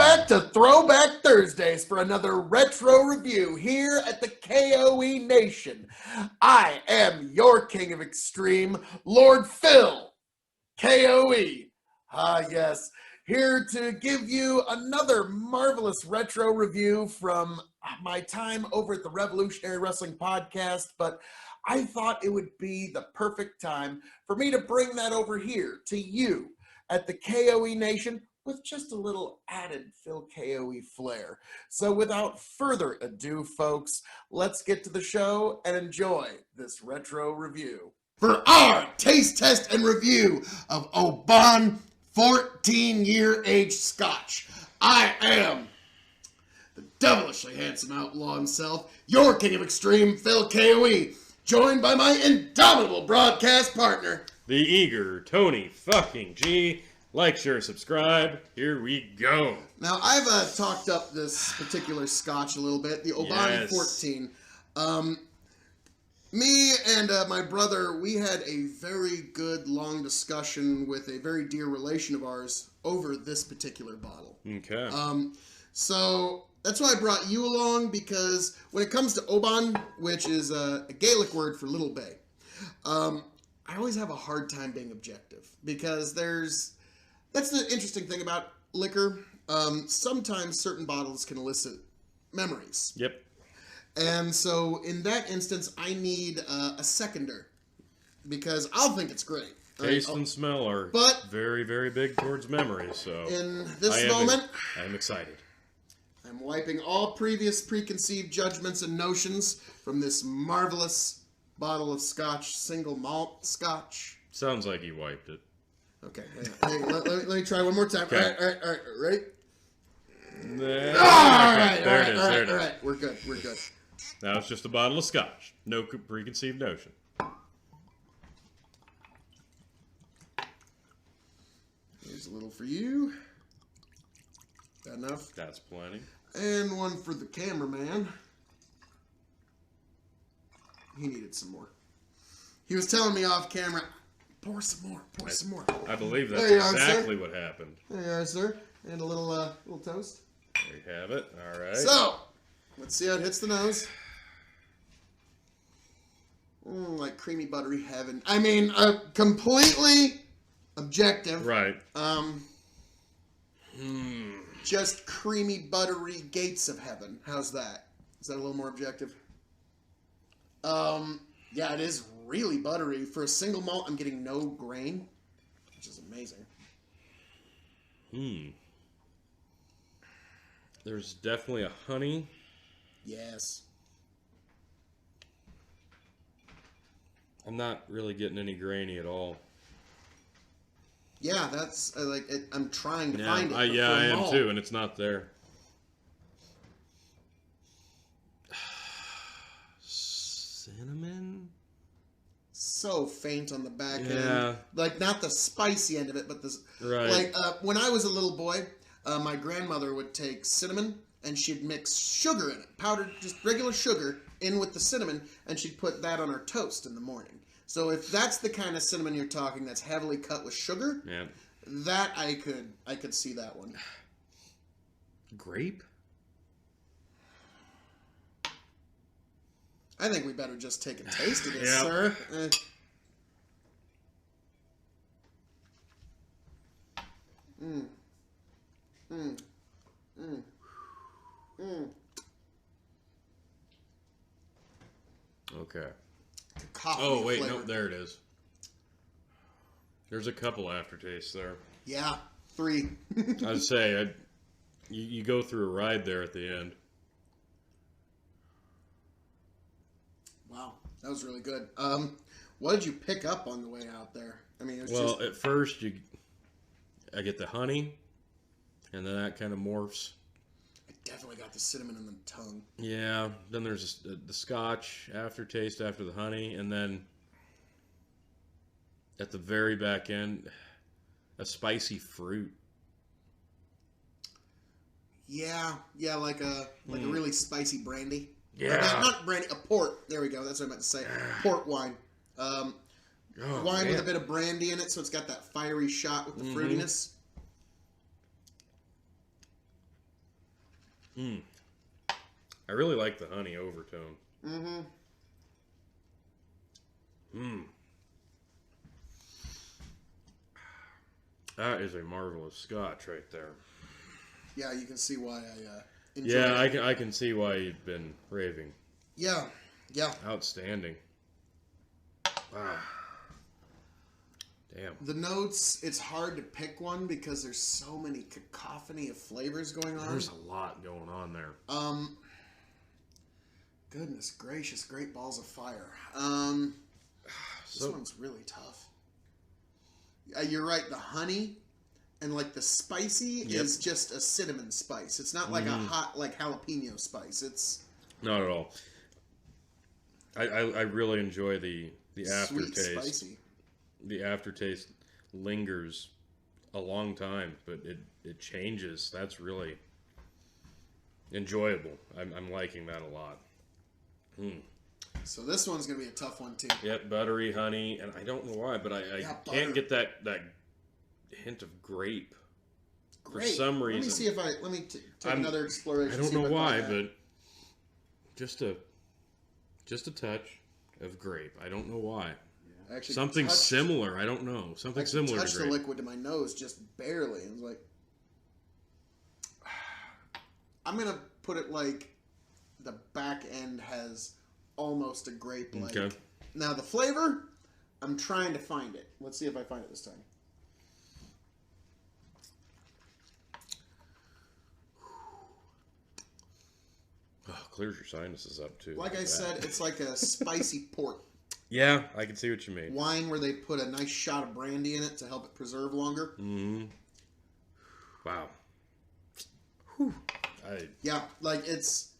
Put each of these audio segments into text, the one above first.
back to Throwback Thursdays for another retro review here at the K.O.E. Nation. I am your King of Extreme, Lord Phil, K.O.E. Yes, here to give you another marvelous retro review from my time over at the Revolutionary Wrestling Podcast, but I thought it would be the perfect time for me to bring that over here to you at the K.O.E. Nation with just a little added Phil K.O.E. flair. So without further ado, folks, let's get to the show and enjoy this retro review. For our taste test and review of Oban 14-year-aged Scotch, I am the devilishly handsome outlaw himself, your King of Extreme, Phil K.O.E., joined by my indomitable broadcast partner, the eager Tony fucking G. Like, share, subscribe. Here we go. Now, I've talked up this particular Scotch a little bit, the Oban 14. Me and my brother, we had a very good, long discussion with a very dear relation of ours over this particular bottle. Okay. So that's why I brought you along, because when it comes to Oban, which is a Gaelic word for little bay, I always have a hard time being objective, because that's the interesting thing about liquor. Sometimes certain bottles can elicit memories. Yep. And so in that instance, I need a seconder, because I'll think it's great. Taste and smell are very, very big towards memory. So in this moment, I am excited. I'm wiping all previous preconceived judgments and notions from this marvelous bottle of Scotch, Single Malt Scotch. Sounds like you wiped it. Okay, let me try one more time. Okay. All right, ready? There, All there right. We're good. Now it's just a bottle of Scotch. No preconceived notion. Here's a little for you. That enough? That's plenty. And one for the cameraman. He needed some more. He was telling me off camera, pour some more. I believe that's exactly what happened. There you are, sir. And a little toast. There you have it. All right. So, let's see how it hits the nose. Like creamy buttery heaven. I mean, completely objective. Right. Just creamy buttery gates of heaven. How's that? Is that a little more objective? Yeah, it is really buttery. For a single malt, I'm getting no grain, which is amazing. There's definitely a honey. Yes. I'm not really getting any grainy at all. Yeah, that's I'm trying to find it. I am too, and it's not there. Cinnamon? So faint on the back Yeah. end. Like, not the spicy end of it, but the... Right. Like, when I was a little boy, my grandmother would take cinnamon, and she'd mix sugar in it. Powdered, just regular sugar, in with the cinnamon, and she'd put that on her toast in the morning. So if that's the kind of cinnamon you're talking that's heavily cut with sugar, Yeah. that I could see that one. Grape? I think we better just take a taste of this, Yep. sir. Okay. Coffee Oh, wait, flavor. no, there it is. There's a couple aftertastes there. Yeah, 3. I'd say, you go through a ride there at the end. Wow, that was really good. What did you pick up on the way out there? I mean, it was At first, I get the honey, and then that kind of morphs. I definitely got the cinnamon in the tongue. Yeah, then there's the Scotch aftertaste after the honey, and then at the very back end, a spicy fruit. Yeah, like a really spicy brandy. Yeah. Not brandy, a port. There we go. That's what I meant to say. Port wine. Wine with a bit of brandy in it, so it's got that fiery shot with the fruitiness. I really like the honey overtone. That is a marvelous Scotch right there. Yeah, you can see why I enjoy Yeah, it. I can see why you've been raving. Yeah. Outstanding. Wow. Damn. The notes, it's hard to pick one because there's so many cacophony of flavors going on. There's a lot going on there. Goodness gracious, great balls of fire. This one's really tough. You're right, the honey and like the spicy is just a cinnamon spice. It's not like a hot like jalapeno spice. It's not at all. I really enjoy the sweet, aftertaste. spicy. The aftertaste lingers a long time, but it changes. That's really enjoyable. I'm liking that a lot. So this one's gonna be a tough one too. Yep, buttery honey, and I don't know why, but I can't get that hint of grape. For some reason. Let me see if let me take another exploration. I don't know why, but just a touch of grape. I don't know why. Yeah. Something similar. I don't know. Something similar touched to grape. the liquid to my nose just barely. And was like, I'm gonna put it like the back end has almost a grape like. Okay. Now the flavor, I'm trying to find it. Let's see if I find it this time. Oh, clears your sinuses up too. Like I said, it's like a spicy port. Yeah, I can see what you mean. Wine where they put a nice shot of brandy in it to help it preserve longer. Wow. Yeah, like it's...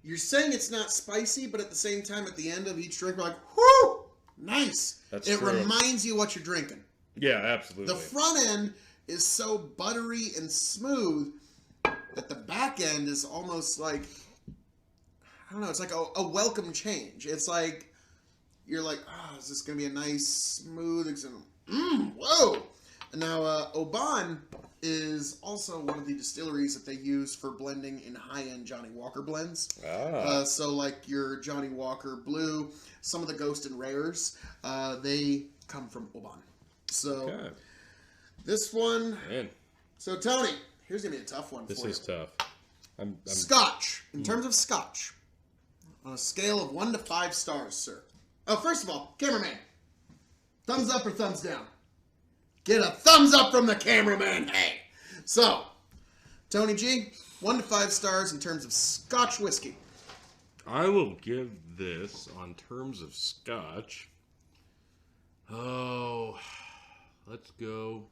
You're saying it's not spicy, but at the same time, at the end of each drink, we're like, whoo! Nice! That's it true. reminds you what you're drinking. Yeah, absolutely. The front end is so buttery and smooth that the back end is almost like... I don't know, it's like a welcome change. It's like... You're like, oh, is this going to be a nice, smooth... whoa! And now, Oban is also one of the distilleries that they use for blending in high-end Johnny Walker blends. So like your Johnny Walker Blue, some of the Ghost and Rares, they come from Oban. So this one... Man. So Tony, here's going to be a tough one for you. This is tough. I'm Scotch. In terms of Scotch, on a scale of 1 to 5 stars, sir. Oh, first of all, cameraman, thumbs up or thumbs down? Get a thumbs up from the cameraman, hey! So, Tony G, 1 to 5 stars in terms of Scotch whiskey. I will give this, on terms of Scotch, let's go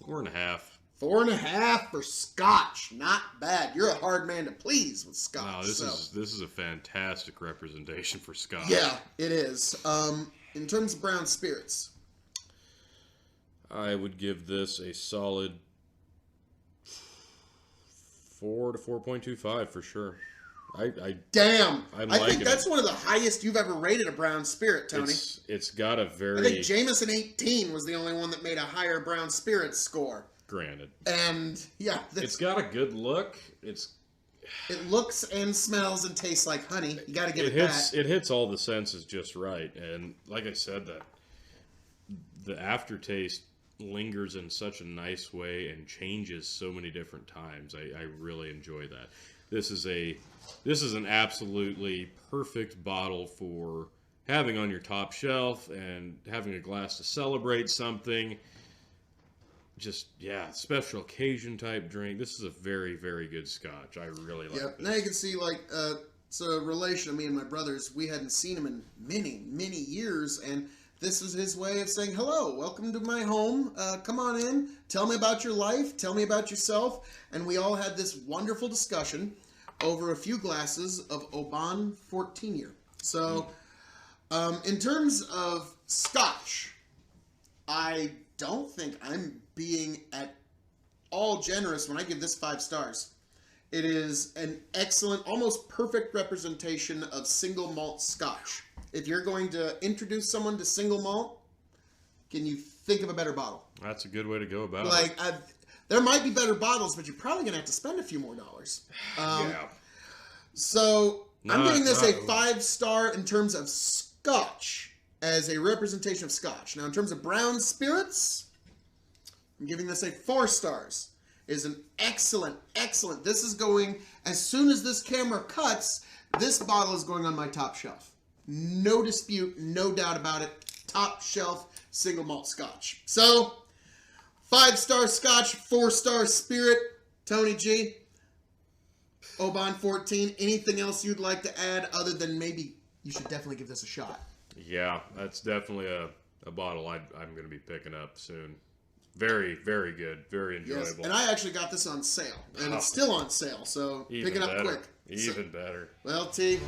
4.5. 4.5 for Scotch. Not bad. You're a hard man to please with Scotch. Wow, this is a fantastic representation for Scotch. Yeah, it is. In terms of brown spirits, I would give this a solid 4 to 4.25 for sure. Damn. I'm I liking think that's it. one of the highest you've ever rated a brown spirit, Tony. It's got a very... I think Jameson 18 was the only one that made a higher brown spirit score. Granted. And, yeah. It's got a good look. It looks and smells and tastes like honey. You got to give it that. It hits all the senses just right. And like I said, the aftertaste lingers in such a nice way and changes so many different times. I really enjoy that. This is an absolutely perfect bottle for having on your top shelf and having a glass to celebrate something. Just, special occasion type drink. This is a very, very good Scotch. I really like this. Now you can see, like, it's a relation of me and my brothers. We hadn't seen him in many, many years, and this is his way of saying, hello, welcome to my home. Come on in. Tell me about your life. Tell me about yourself. And we all had this wonderful discussion over a few glasses of Oban 14-year. So, in terms of Scotch, I don't think I'm being at all generous when I give this 5 stars. It is an excellent, almost perfect representation of single malt Scotch. If you're going to introduce someone to single malt, can you think of a better bottle? That's a good way to go about it. Like, There might be better bottles, but you're probably going to have to spend a few more dollars. Yeah. So I'm giving this a not- 5-star in terms of Scotch, as a representation of Scotch. Now, in terms of brown spirits, I'm giving this a 4 stars. It is an excellent, excellent. This is going, as soon as this camera cuts, this bottle is going on my top shelf. No dispute, no doubt about it. Top shelf single malt Scotch. So, 5-star Scotch, 4-star spirit. Tony G, Oban 14. Anything else you'd like to add other than maybe you should definitely give this a shot? Yeah, that's definitely a bottle I'm going to be picking up soon. Very, very good. Very enjoyable. Yes, and I actually got this on sale, and it's still on sale, so Even pick it up better. quick. Even better. Well, T,